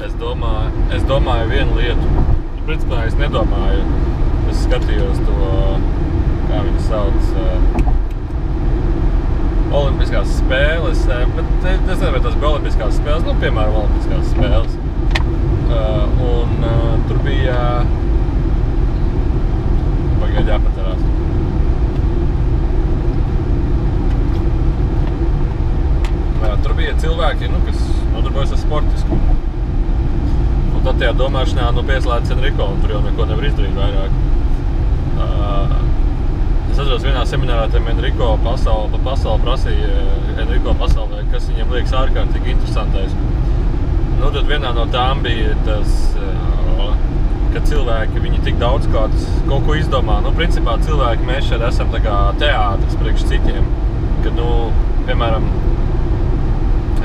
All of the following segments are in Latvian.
Es domāju vienu lietu. Principā es nedomāju. Es skatījos to, kā viņi sauc, Olimpiskās spēles, bet es nezinu, vai tas bija Olimpiskās spēles, nu, piemēram, Olimpiskās spēles. Tur bija... Pagaid jāpatarās. Tur bija cilvēki, kas nodarbojas ar sportiskumu. Un tad tajā domāšanā pieslēdz Enrico, un tur jau neko nevar izdarīt vairāk. Es atceros vienā seminārā, tiem Enrico pasauli prasīja, Enrico pasaulē, kas viņiem liekas ārkārtīgi interesantais. Nu, tad vienā no tām bija tas, ka cilvēki, viņi tik daudz kaut ko izdomā. Nu, principā cilvēki, mēs šeit esam tā kā teātris priekš citiem. Kad, piemēram,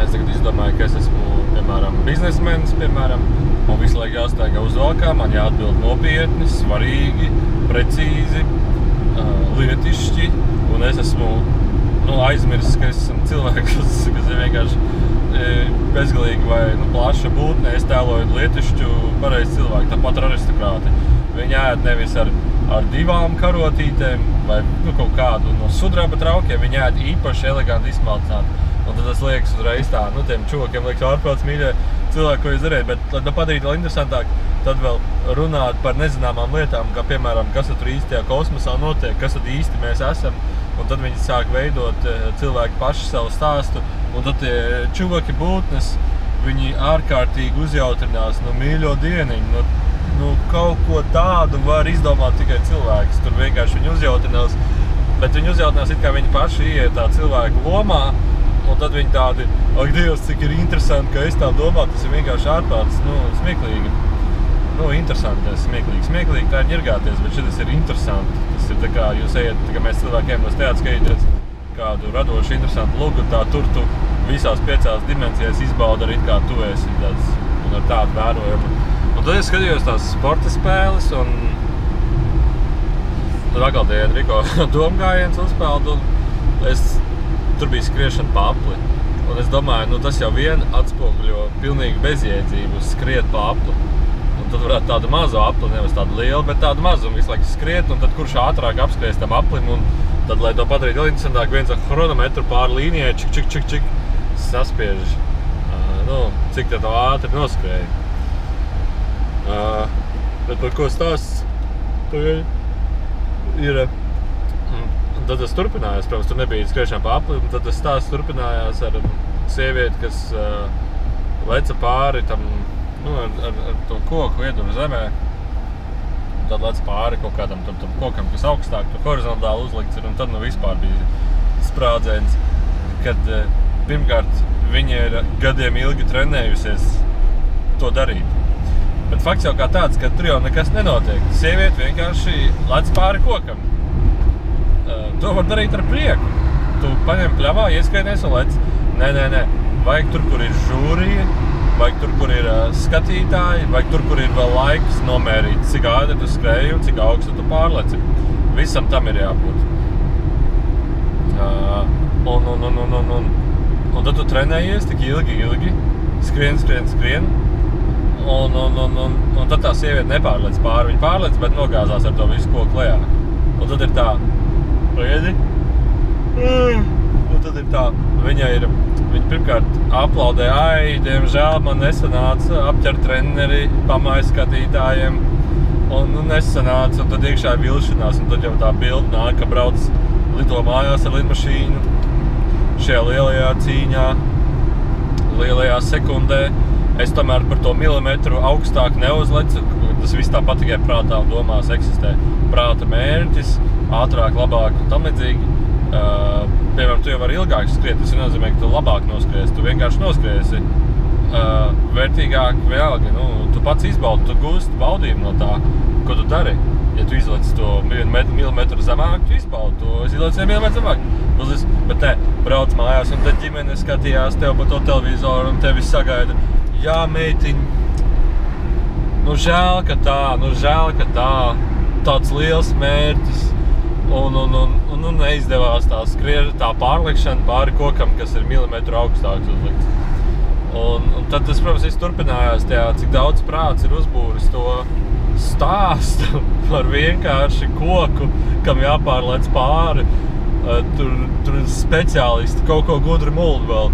es tagad izdomāju, ka es esmu, piemēram, biznesmenis, piemēram, un visu laiku jāstaigā uz valkā, man jāatbild nopietni, svarīgi, precīzi, lietišķi, un es esmu aizmirsis, ka es esmu cilvēks, kas ir vienkārši bezgalīgi vai plaša būtne. Es tēloju lietišķu pareizi cilvēku, tāpat ar aristokrāti. Viņi ēd nevis ar 2 karotītēm vai kaut kādu no sudraba traukiem, viņi ēd īpaši eleganti izsmalcināti. Un tad tas liekas uzreiz tā, tiem čokiem liekas ārprāts mīļie cilvēki, ko jūs darīt, bet, lai padarīt vēl interesantāk, tad vēl runāt par nezināmām lietām, kā piemēram, kas tur īstajā kosmosā notiek, kas tad īsti mēs esam, un tad viņi sāk veidot cilvēki paši savu stāstu, un tad tie čuvaki būtnes, viņi ārkārtīgi uzjautrinās, mīļo dieniņu, kaut ko tādu var izdomāt tikai cilvēks, tur vienkārši viņi uzjautrinās, bet viņi uzjautinās it kā viņi paši ieiet tā cilvēku lomā, un tad viņi tādi, ak Dievs, cik ir interesanti, ka es tā domāju, tas ir vienkārši ārprāts, smieklīgi. Interesanti, smieklīgi. Smieklīgi tā ir ņirgāties, bet šitas ir interesanti. Tas ir tā kā jūs ejat, tā kā mēs cilvēkiem no teātra skatīties kādu radošu, interesantu lugu, tā tur tu visās 5 dimensijās izbauda arī kā tu esi tāds, un ar tādu vērojumu. Un tad es skatījos tās sporta spēles, un tad atkal tie Enrico domgājiens uzspēldu, un tur bija skriešana pa apli. Un es domāju, tas jau vien atspoguļo pilnīgi bezjēdzību skriet pa apli. Un tad varētu tādu mazu apli, nevis tādu lielu, bet tādu mazu, un visu laiku skriet, un tad kurš ātrāk apskries tam aplim, un tad, lai to padarīt vēl interesantāk, viens ar chronometru pāri līnijai, čik, saspiež, cik tā ātri noskrēja. Bet par ko stāsts ir... Tad tas turpinājās, protams, tur nebija skriešana pa apli, un tad tas stāsts turpinājās ar sievieti, kas leca pāri tam, ar to koku ieduru zemē. Un tad lec pāri kaut kādam tam kokam, kas augstāk, tur horizontāli uzlikts ir, un tad vispār bija sprādziens, kad pirmkārt viņa ir gadiem ilgi trenējusies to darīt. Bet fakts jau kā tāds, ka tur jau nekas nenotiek. Sieviete vienkārši lec pāri kokam. To var darīt ar prieku. Tu paņem pļavā, ieskainies un lec. Nē. Vajag tur, kur ir žūrija, vajag tur, kur ir skatītāji, vajag tur, kur ir vēl laiks nomērīt, cik ātri tu skrēji un cik augstu tu pārleci. Visam tam ir jābūt. Un tad tu trenējies tik ilgi, skrien. Un tad tā sieviete nepārlec pāri. Viņa pārlec, bet nogāzās ar to visu koku lejā. Un tad ir tā, pagaidi. Un tad ir tā, viņa pirmkārt aplaudē, diemžēl man nesanāca apķert treneri, pamāja skatītājiem, un nesanāca, un tad iekšā ir vilšanās, un tad jau tā bilde nāk, ka brauc lido mājās ar lidmašīnu, šajā lielajā cīņā, lielajā sekundē. Es tomēr par to milimetru augstāk neuzlecu, tas viss tāpat tikai prātā un domās eksistē. Prāta mērķis, ātrāk, labāk un tam līdzīgi. Piemēram, tu jau vari ilgāk skriet, tas nenozīmē, ka tu labāk noskries, tu vienkārši noskriesi vērtīgāk vienalga. Tu pats izbaudi, tu gūsti baudījumu no tā, ko tu dari. Ja tu izlec to 1 milimetru zemāk, tu izbaudi to, es izlec 1 milimetru zemāk. Bet brauc mājās, un tad ģimene skatījās tev pa to televizoru, un tevi sagaida. Jā, meitiņ, žēl, ka tā, tāds liels mērķis, un neizdevās tā pārlikšana pāri kokam, kas ir milimetru augstāks uzlikts. Un tad tas, protams, viss turpinājās tajā, cik daudz prāts ir uzbūris to stāstu par vienkārši koku, kam jāpārlēc pāri. Tur speciālisti kaut ko gudri muldu vēl.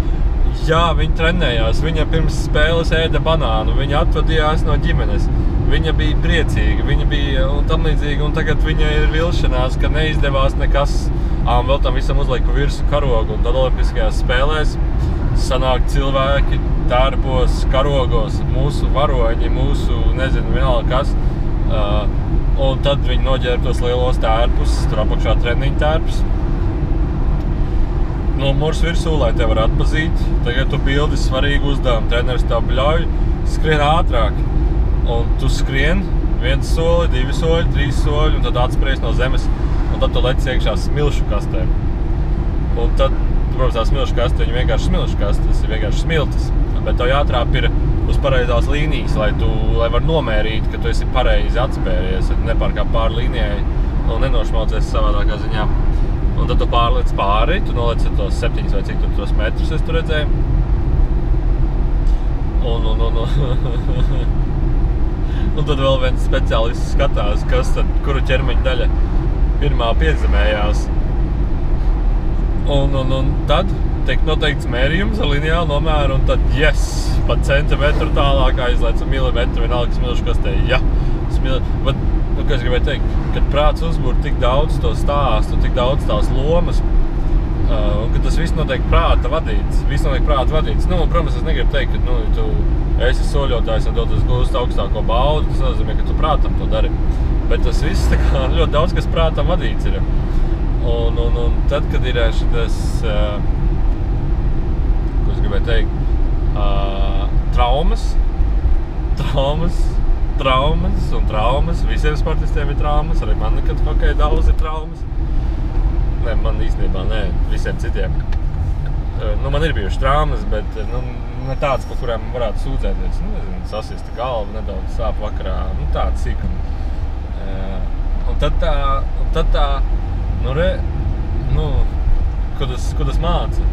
Jā, viņi trenējās, viņa pirms spēles ēda banānu, viņa atvadījās no ģimenes. Viņa bija priecīga, viņa bija un tam līdzīgi, un tagad viņa ir vilšanās, ka neizdevās nekas. Vēl tam visam uzlika virsmu karogu, un tad olimpiskajās spēlēs sanāk cilvēki tērpos, karogos, mūsu varoņi, mūsu, nezinu, vienalga kas. Un tad viņi noģērb tos lielos tērpus, tur apakšā treniņu tērpus. Numurs virsū, lai te var atpazīt. Tagad tu bildi svarīgu uzdevumu. Treneris tev bļauj, skrien ātrāk. Un tu skrien 1 soli, 2 soļi, 3 soļi, un tad atspries no zemes. Un tad tu leci iekšā smilšu kastēm. Un tad, protams, tā smilšu kaste, viņa vienkārši smilšu kaste, tas ir vienkārši smiltis. Bet tev jātrāp ir uz pareizās līnijas, lai var nomērīt, ka tu esi pareizi atspēries, nepārkāp pāri līnijai un nenošmaucies savādākā ziņā. Un tad tu pārlec pāri, tu nolec tos 7 vai cik tos metrus es tu redzēju. Un tad vēl viens speciālists skatās, kuru ķermeņa daļa pirmā piezemējās. Un tad tiek noteikts mērījums ar lineālu nomēru, un tad, yes, pat centimetru tālāk aizlēc un milimetru vienalga smilšu kastē. Ja, bet, ko es gribēju teikt, kad prāts uzbūr tik daudz to stāstu, tik daudz tās lomas, un ka tas viss notiek prāta vadīts. Nu, protams, es negribu teikt, ka tu esi soļotājs un tev tas gūst augstāko baudu, tas nozīmē, ka tu prātam to dari. Bet tas viss tā kā ļoti daudz, kas prātam vadīts ir. Un tad, kad ir šitas, ko es gribēju teikt, traumas, visiem sportistiem ir traumas, arī man nekad hokeja daudz ir traumas. Nē, man īstenībā nē, visiem citiem. Man ir bijuši traumas, bet ne tāds, pa kurām varētu sūdzēties. Nezinu, sasista galva, nedaudz sāp vakarā, tāds sīkums. Un tad tā, ko tas māca?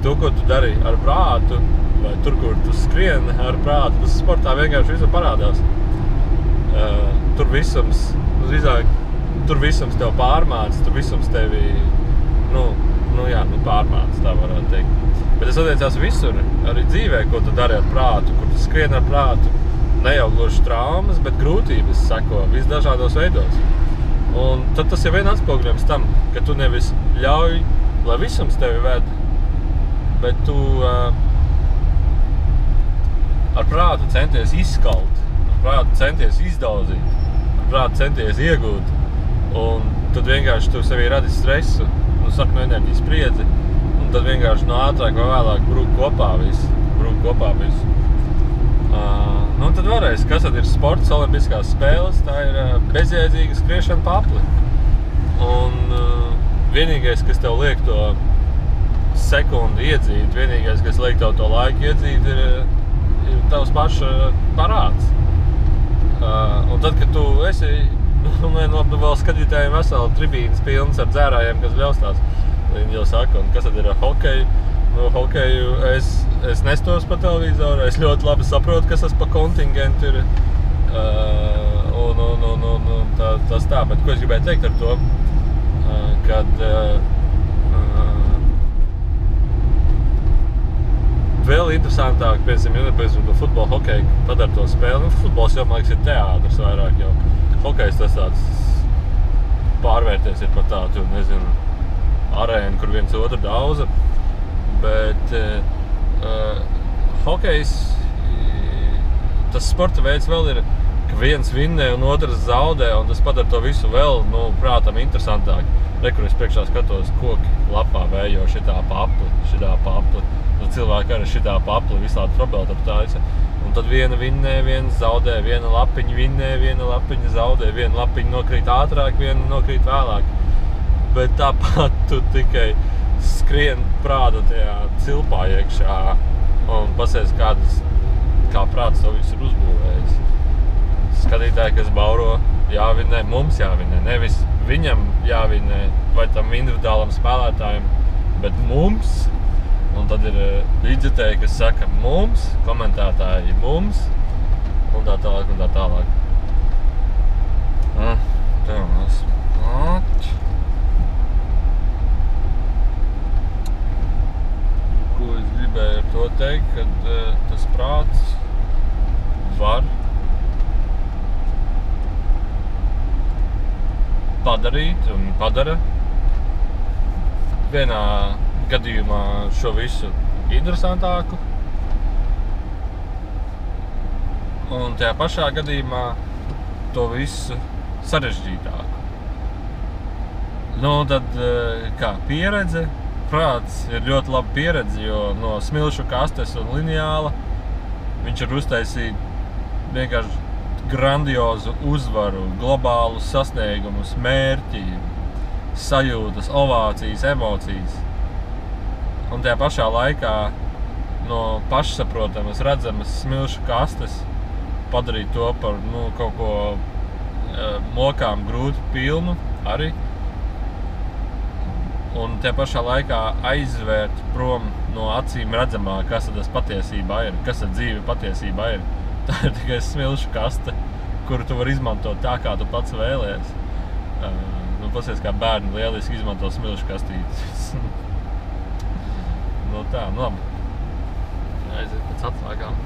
To, ko tu dari ar prātu, vai tur, kur tu skrien ar prātu, tas sportā vienkārši visur parādās. Tur visums tev pārmāc, tur visums tevi, pārmāc, tā varētu teikt. Bet tas attiecās visur, arī dzīvē, ko tu dari ar prātu, kur tu skrien ar prātu. Ne jau gluži traumas, bet grūtības seko visdažādos veidos. Un tad tas ir vien atspoguļojums tam, ka tu nevis ļauj, lai visums tevi ved, bet tu ar prātu centies izskalt, ar prātu centies izdaudzīt, ar prātu centies iegūt. Un tad vienkārši tu sevī radi stresu, saknu enerģijas spriedzi, un tad vienkārši ātrāk vai vēlāk brūk kopā visu. Un tad vēlreiz, kas tad ir sports, olimpiskās spēles, tā ir bezjēdzīga skriešana pa apli. Un vienīgais, kas tev liek to sekundi iedzīt, vienīgais, kas liek tev to laiku iedzīt, ir tavs paša parāds. Un tad, kad tu esi, vēl skatītājiem veseli tribīnes pilnas ar dzērājiem, kas bļaustās, viņi jau saka, un kas tad ir ar hokeju? Hokeju es nestos pa televizoru, es ļoti labi saprotu, kas tas pa kontingentu ir. Tas tā, bet ko es gribēju teikt ar to, kad vēl interesantāk, piemēram, to futbolu, hokeju padara to spēli. Futbols jau, man liekas, ir teātris vairāk jau. Hokejs tas tāds pārvērties ir par tādu, nezinu, arēnu, kur viens otru daudza. Bet hokejs, tas sporta veids vēl ir, ka viens vinnē un otrs zaudē, un tas padara to visu vēl, prātam interesantāk. Kur es priekšā skatos koki lapā vējo šitā pa apli. Cilvēki arī šitā pa apli vislādi problēta ap tāisa. Un tad viena vinnē, viens zaudē, viena lapiņa vinnē, viena lapiņa zaudē, viena lapiņa nokrīt ātrāk, viena nokrīt vēlāk. Bet tāpat tu tikai skrien prāta tajā cilpā iekšā un pasies kā prāts to visu ir uzbūvējis. Skatītāji, kas bauro, jāvinē, mums jāvinē, nevis viņam jāvinē vai tam individuālam spēlētājiem, bet mums Un tad ir līdzjutēji, kas saka mums, komentētāji mums, un tā tālāk, un tā tālāk. Tā mēs. Ko es gribēju ar to teikt, kad tas prāts var padarīt un padara vienā gadījumā šo visu interesantāku un tajā pašā gadījumā to visu sarežģītāku. Nu, tad, kā pieredze, prāts ir ļoti laba pieredze, jo no smilšu kastes un lineāla viņš var uztaisīt vienkārši grandiozu uzvaru, globālus sasniegumus, mērķi, sajūtas, ovācijas, emocijas. Un tajā pašā laikā no pašsaprotamas, redzamas smilšu kastes padarīt to par kaut ko mokām grūti pilnu arī. Un tajā pašā laikā aizvērt prom no acīm redzamā, kas tas patiesībā ir, kas dzīve patiesībā ir. Tā ir tikai smilšu kaste, kuru tu vari izmantot tā, kā tu pats vēlies. Pasies, kā bērni lieliski izmanto smilšu kastītes. Tā, labi. Aiziet pēc atslēgām.